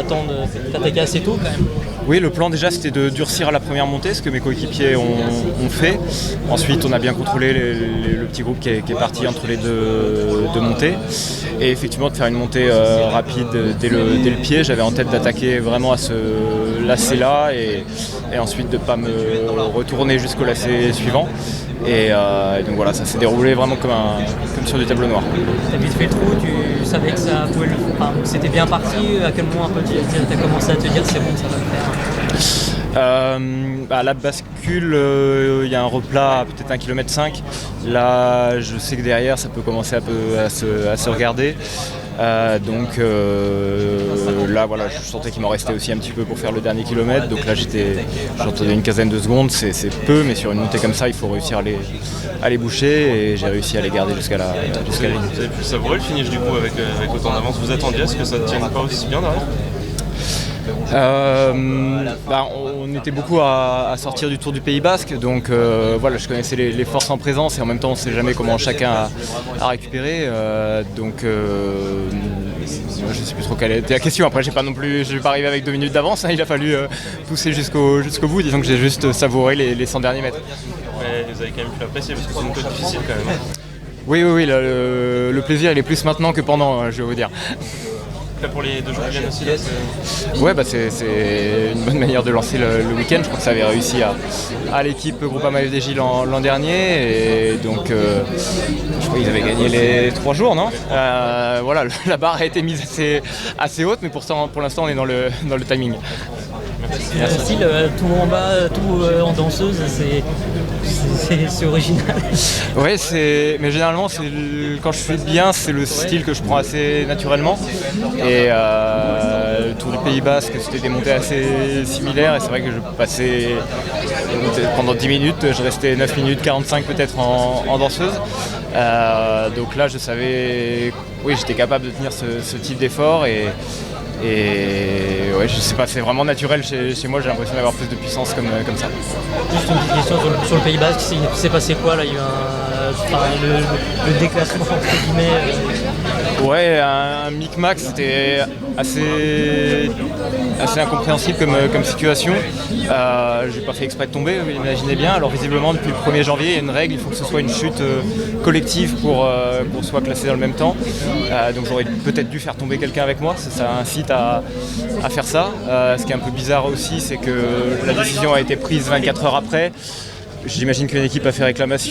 attendre, t'attaquer assez tôt quand même. Oui, le plan déjà c'était de durcir à la première montée, ce que mes coéquipiers ont fait. Ensuite on a bien contrôlé le petit groupe qui est parti entre les deux montées. Et effectivement de faire une montée rapide dès le pied. J'avais en tête d'attaquer vraiment à ce lacet-là et ensuite de ne pas me retourner jusqu'au lacet suivant. Et donc voilà, ça s'est déroulé vraiment comme sur du tableau noir. T'as vite fait le trou, tu savais que ça pouvait c'était bien parti. À quel moment un peu t'as commencé à te dire c'est bon, ça va le faire? À la bascule, il y a un replat à peut-être 1,5 km. Là, je sais que derrière, ça peut commencer un peu à se regarder. Donc là, voilà, je sentais qu'il m'en restait aussi un petit peu pour faire le dernier kilomètre. Donc là, j'entendais une quinzaine de secondes, c'est peu, mais sur une montée comme ça, il faut réussir à les boucher. Et j'ai réussi à les garder jusqu'à la ligne. Vous avez pu savourer le finish du coup avec autant d'avance. Vous attendiez à ce que ça ne tienne pas aussi bien derrière? On était beaucoup à sortir du Tour du Pays Basque, donc voilà, je connaissais les forces en présence et en même temps on ne sait jamais comment chacun a récupéré. Je ne sais plus trop quelle était la question. Après, je ne vais pas arriver avec 2 minutes d'avance, hein. Il a fallu pousser jusqu'au bout. Disons que j'ai juste savouré les 100 derniers mètres. Mais vous avez quand même pu l'apprécier parce que c'est une côte difficile quand même. Oui, le plaisir il est plus maintenant que pendant, je vais vous dire. Pour les 2 jours qui viennent aussi là, Ouais, c'est une bonne manière de lancer le week-end. Je crois que ça avait réussi à l'équipe Groupama FDJ l'an dernier et donc je crois qu'ils avaient gagné les 3 jours, non voilà, la barre a été mise assez haute, mais pour l'instant on est dans le timing. Merci. Style, tout en bas, tout en danseuse, c'est original. Ouais, mais généralement quand je fais bien, c'est le style que je prends assez naturellement. Et le Tour du Pays Basque, c'était des montées assez similaires et c'est vrai que je passais pendant 10 minutes, je restais 9 minutes 45 peut-être en danseuse. Donc là je savais, oui, j'étais capable de tenir ce type d'effort et ouais, je sais pas, c'est vraiment naturel chez moi, j'ai l'impression d'avoir plus de puissance comme ça. Juste une petite question sur le Pays Basque, il s'est passé quoi là? Il y a eu le déclassement entre guillemets. Ouais, un micmac, c'était assez incompréhensible comme situation. J'ai pas fait exprès de tomber, vous imaginez bien. Alors visiblement depuis le 1er janvier, il y a une règle, il faut que ce soit une chute collective pour qu'on soit classé dans le même temps. Donc j'aurais peut-être dû faire tomber quelqu'un avec moi, ça incite à faire ça. Ce qui est un peu bizarre aussi, c'est que la décision a été prise 24 heures après. J'imagine qu'une équipe a fait réclamation.